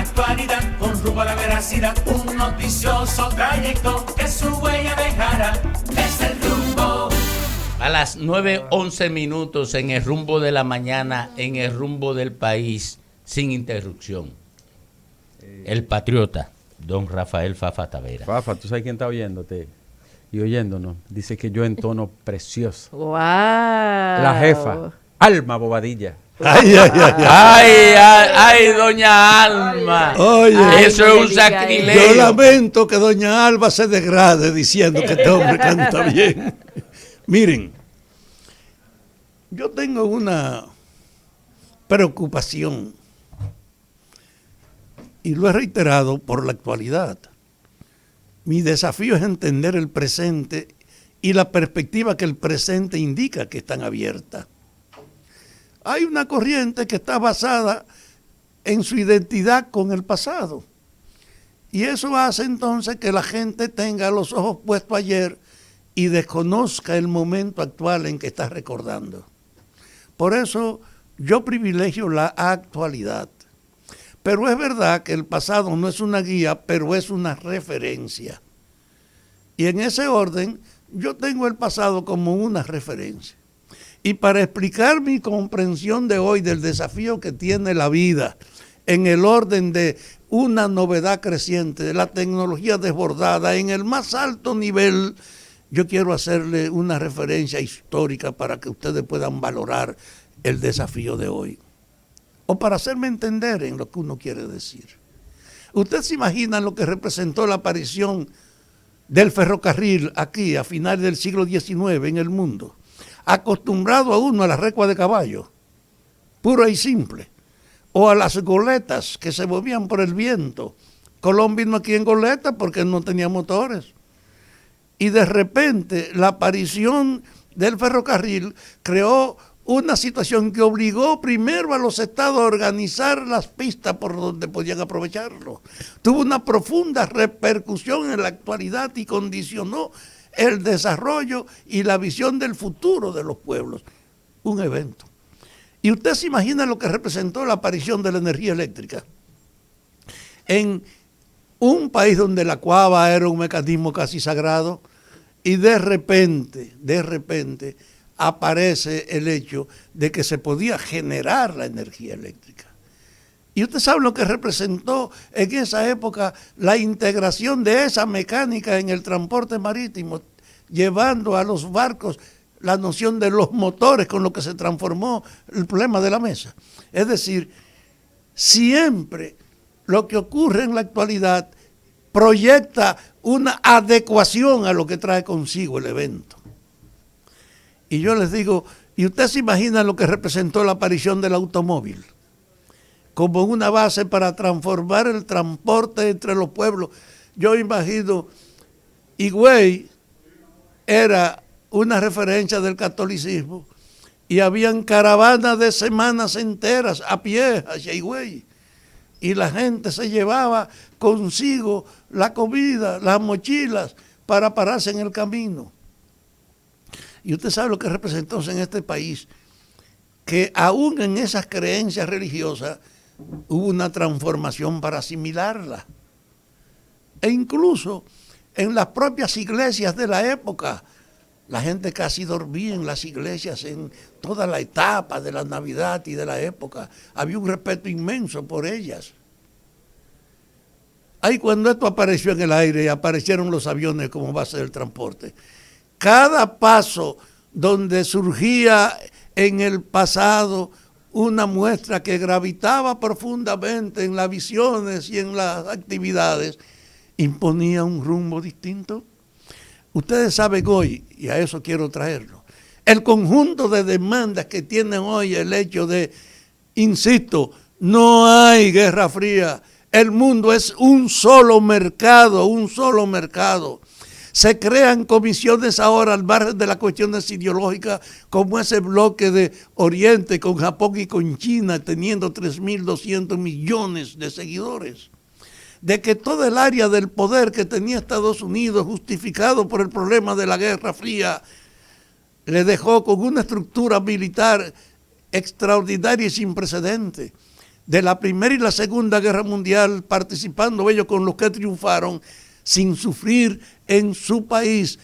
actualidad con rumbo a la veracidad, un noticioso trayecto que su huella dejará. Es el rumbo. A las 9:11 en el rumbo de la mañana, en el rumbo del país, sin interrupción. El patriota, don Rafael Fafa Tavera. Fafa, ¿tú sabes quién está oyéndote y oyéndonos? Dice que yo en tono precioso. ¡Wow! La jefa, Alma Bobadilla. Ay, doña Alma. Oye, eso es un sacrilegio. Yo lamento que doña Alba se degrade diciendo que este hombre canta bien. Miren, yo tengo una preocupación y lo he reiterado por la actualidad. Mi desafío es entender el presente y la perspectiva que el presente indica que están abiertas. Hay una corriente que está basada en su identidad con el pasado. Y eso hace entonces que la gente tenga los ojos puestos ayer y desconozca el momento actual en que está recordando. Por eso yo privilegio la actualidad. Pero es verdad que el pasado no es una guía, pero es una referencia. Y en ese orden, yo tengo el pasado como una referencia. Y para explicar mi comprensión de hoy del desafío que tiene la vida en el orden de una novedad creciente, de la tecnología desbordada, en el más alto nivel, yo quiero hacerle una referencia histórica para que ustedes puedan valorar el desafío de hoy. O para hacerme entender en lo que uno quiere decir. ¿Ustedes se imaginan lo que representó la aparición del ferrocarril aquí a finales del siglo XIX en el mundo? Acostumbrado a uno a la recua de caballo, pura y simple, o a las goletas que se movían por el viento. Colón vino aquí en goleta porque no tenía motores. Y de repente la aparición del ferrocarril creó una situación que obligó primero a los estados a organizar las pistas por donde podían aprovecharlo. Tuvo una profunda repercusión en la actualidad y condicionó el desarrollo y la visión del futuro de los pueblos. Un evento. Y usted se imagina lo que representó la aparición de la energía eléctrica en un país donde la cuava era un mecanismo casi sagrado y de repente aparece el hecho de que se podía generar la energía eléctrica. Y usted sabe lo que representó en esa época la integración de esa mecánica en el transporte marítimo, llevando a los barcos la noción de los motores con lo que se transformó el problema de la mesa. Es decir, siempre lo que ocurre en la actualidad proyecta una adecuación a lo que trae consigo el evento. Y yo les digo, ¿y usted se imagina lo que representó la aparición del automóvil como una base para transformar el transporte entre los pueblos? Yo imagino, Higüey era una referencia del catolicismo y habían caravanas de semanas enteras a pie hacia Higüey y la gente se llevaba consigo la comida, las mochilas para pararse en el camino. Y usted sabe lo que representó en este país, que aún en esas creencias religiosas hubo una transformación para asimilarla. E incluso en las propias iglesias de la época, la gente casi dormía en las iglesias en toda la etapa de la Navidad y de la época. Había un respeto inmenso por ellas. Ahí cuando esto apareció en el aire, aparecieron los aviones como base del transporte. Cada paso donde surgía en el pasado una muestra que gravitaba profundamente en las visiones y en las actividades, imponía un rumbo distinto. Ustedes saben hoy, y a eso quiero traerlo, el conjunto de demandas que tienen hoy el hecho de, insisto, no hay guerra fría, el mundo es un solo mercado, un solo mercado. Se crean comisiones ahora al margen de las cuestiones ideológicas, como ese bloque de Oriente con Japón y con China, teniendo 3.200 millones de seguidores. De que todo el área del poder que tenía Estados Unidos, justificado por el problema de la Guerra Fría, le dejó con una estructura militar extraordinaria y sin precedentes. de la Primera y la Segunda Guerra Mundial, participando ellos con los que triunfaron, sin sufrir en su país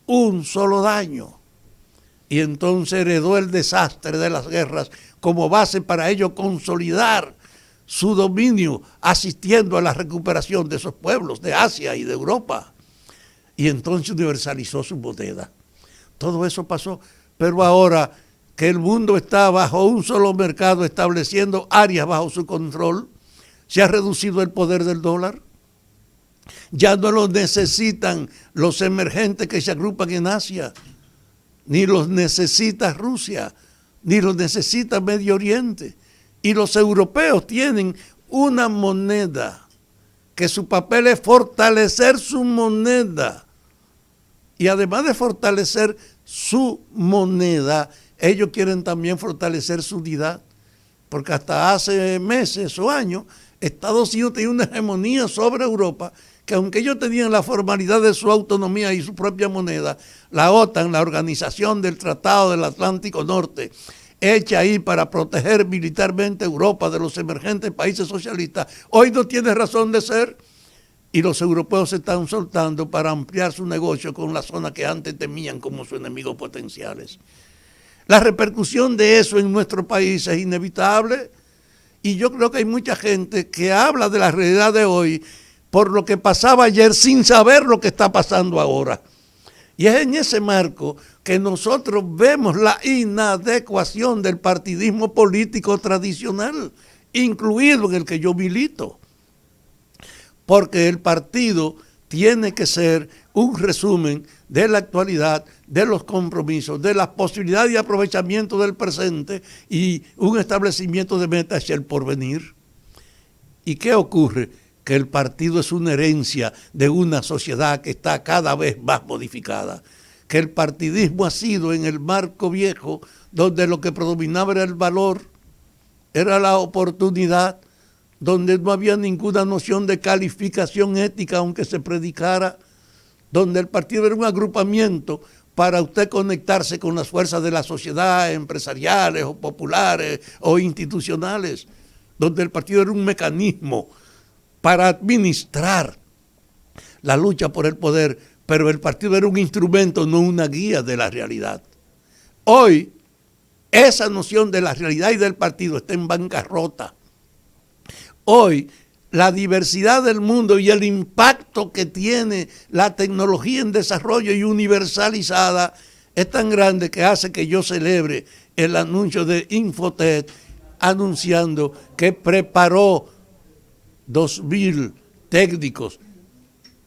un solo daño. Y entonces heredó el desastre de las guerras como base para ellos consolidar su dominio, asistiendo a la recuperación de esos pueblos de Asia y de Europa. Y entonces universalizó su moneda. Todo eso pasó, pero ahora que el mundo está bajo un solo mercado, estableciendo áreas bajo su control, se ha reducido el poder del dólar. Ya no lo necesitan los emergentes que se agrupan en Asia, ni los necesita Rusia, ni los necesita Medio Oriente. Y los europeos tienen una moneda, que su papel es fortalecer su moneda. Y además de fortalecer su moneda, ellos quieren también fortalecer su unidad. Porque hasta hace meses o años, Estados Unidos tenía una hegemonía sobre Europa, que aunque ellos tenían la formalidad de su autonomía y su propia moneda, la OTAN, la Organización del Tratado del Atlántico Norte, hecha ahí para proteger militarmente a Europa de los emergentes países socialistas, hoy no tiene razón de ser, y los europeos se están soltando para ampliar su negocio con la zona que antes temían como sus enemigos potenciales. La repercusión de eso en nuestro país es inevitable, y yo creo que hay mucha gente que habla de la realidad de hoy por lo que pasaba ayer sin saber lo que está pasando ahora. Y es en ese marco que nosotros vemos la inadecuación del partidismo político tradicional, incluido en el que yo milito. Porque el partido tiene que ser un resumen de la actualidad, de los compromisos, de las posibilidades y aprovechamiento del presente y un establecimiento de metas hacia el porvenir. ¿Y qué ocurre? Que el partido es una herencia de una sociedad que está cada vez más modificada, que el partidismo ha sido en el marco viejo, donde lo que predominaba era el valor, era la oportunidad, donde no había ninguna noción de calificación ética, aunque se predicara, donde el partido era un agrupamiento para usted conectarse con las fuerzas de la sociedad, empresariales o populares o institucionales, donde el partido era un mecanismo para administrar la lucha por el poder, pero el partido era un instrumento, no una guía de la realidad. Hoy, esa noción de la realidad y del partido está en bancarrota. Hoy, la diversidad del mundo y el impacto que tiene la tecnología en desarrollo y universalizada es tan grande que hace que yo celebre el anuncio de Infotet anunciando que preparó 2.000 técnicos,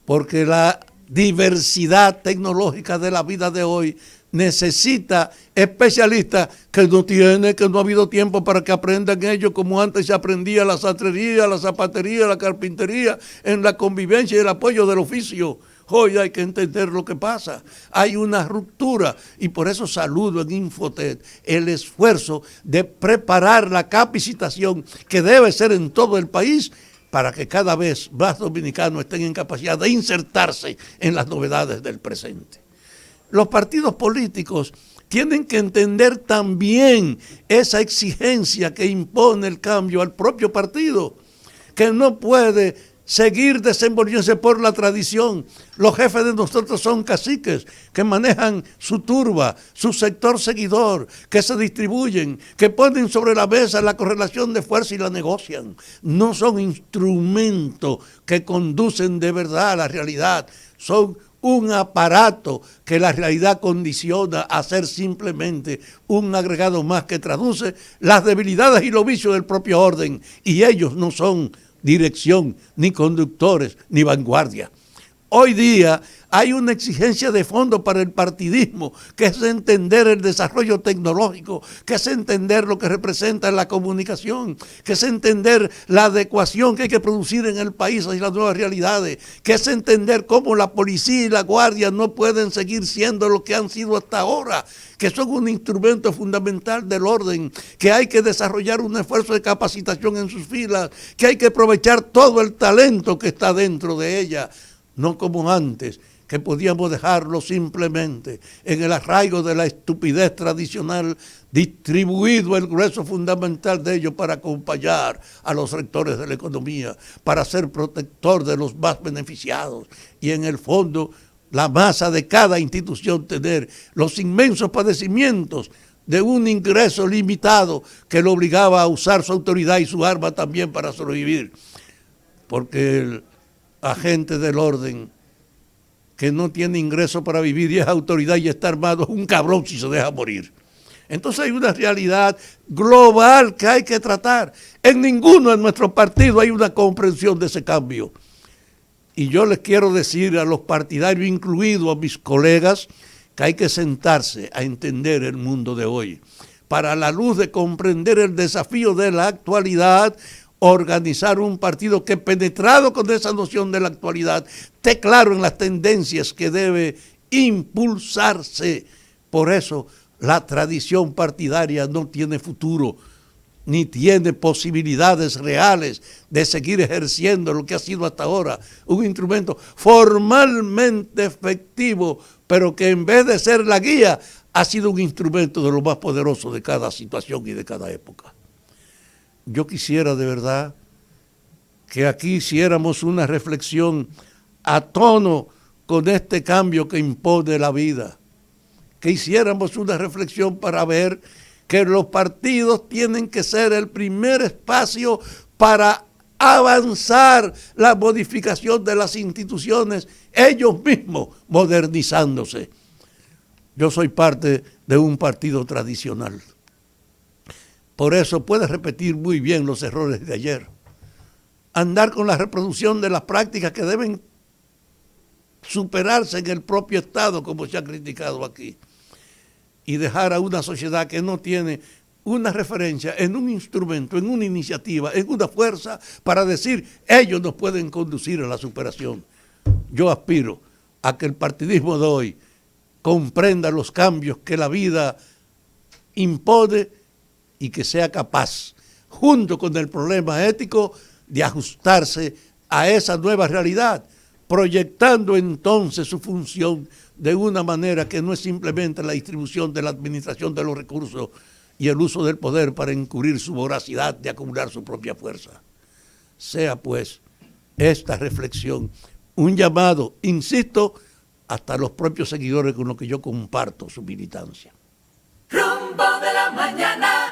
porque la diversidad tecnológica de la vida de hoy necesita especialistas que no ha habido tiempo para que aprendan ellos como antes se aprendía la sastrería, la zapatería, la carpintería, en la convivencia y el apoyo del oficio. Hoy hay que entender lo que pasa. Hay una ruptura y por eso saludo en Infotet el esfuerzo de preparar la capacitación que debe ser en todo el país para que cada vez más dominicanos estén en capacidad de insertarse en las novedades del presente. Los partidos políticos tienen que entender también esa exigencia que impone el cambio al propio partido, que no puede seguir desenvolviéndose por la tradición. Los jefes de nosotros son caciques que manejan su turba, su sector seguidor, que se distribuyen, que ponen sobre la mesa la correlación de fuerza y la negocian. No son instrumentos que conducen de verdad a la realidad, son un aparato que la realidad condiciona a ser simplemente un agregado más que traduce las debilidades y los vicios del propio orden, y ellos no son dirección, ni conductores, ni vanguardia. Hoy día hay una exigencia de fondo para el partidismo, que es entender el desarrollo tecnológico, que es entender lo que representa la comunicación, que es entender la adecuación que hay que producir en el país hacia las nuevas realidades, que es entender cómo la policía y la guardia no pueden seguir siendo lo que han sido hasta ahora, que son un instrumento fundamental del orden, que hay que desarrollar un esfuerzo de capacitación en sus filas, que hay que aprovechar todo el talento que está dentro de ella, no como antes, que podíamos dejarlo simplemente en el arraigo de la estupidez tradicional, distribuido el grueso fundamental de ello para acompañar a los rectores de la economía, para ser protector de los más beneficiados y en el fondo la masa de cada institución tener los inmensos padecimientos de un ingreso limitado que lo obligaba a usar su autoridad y su arma también para sobrevivir. Porque el agente del orden que no tiene ingreso para vivir y es autoridad y está armado es un cabrón si se deja morir. Entonces hay una realidad global que hay que tratar. En ninguno de nuestros partidos hay una comprensión de ese cambio. Y yo les quiero decir a los partidarios, incluidos a mis colegas, que hay que sentarse a entender el mundo de hoy. Para a la luz de comprender el desafío de la actualidad, organizar un partido que penetrado con esa noción de la actualidad, esté claro en las tendencias que debe impulsarse. Por eso la tradición partidaria no tiene futuro, ni tiene posibilidades reales de seguir ejerciendo lo que ha sido hasta ahora un instrumento formalmente efectivo, pero que en vez de ser la guía, ha sido un instrumento de lo más poderoso de cada situación y de cada época. Yo quisiera de verdad que aquí hiciéramos una reflexión a tono con este cambio que impone la vida, que hiciéramos una reflexión para ver que los partidos tienen que ser el primer espacio para avanzar la modificación de las instituciones, ellos mismos modernizándose. Yo soy parte de un partido tradicional. Por eso puede repetir muy bien los errores de ayer. Andar con la reproducción de las prácticas que deben superarse en el propio Estado, como se ha criticado aquí. Y dejar a una sociedad que no tiene una referencia en un instrumento, en una iniciativa, en una fuerza para decir, ellos nos pueden conducir a la superación. Yo aspiro a que el partidismo de hoy comprenda los cambios que la vida impone y que sea capaz, junto con el problema ético, de ajustarse a esa nueva realidad, proyectando entonces su función de una manera que no es simplemente la distribución de la administración de los recursos y el uso del poder para encubrir su voracidad de acumular su propia fuerza. Sea pues esta reflexión un llamado, insisto, hasta los propios seguidores con los que yo comparto su militancia. Rumbo de la mañana.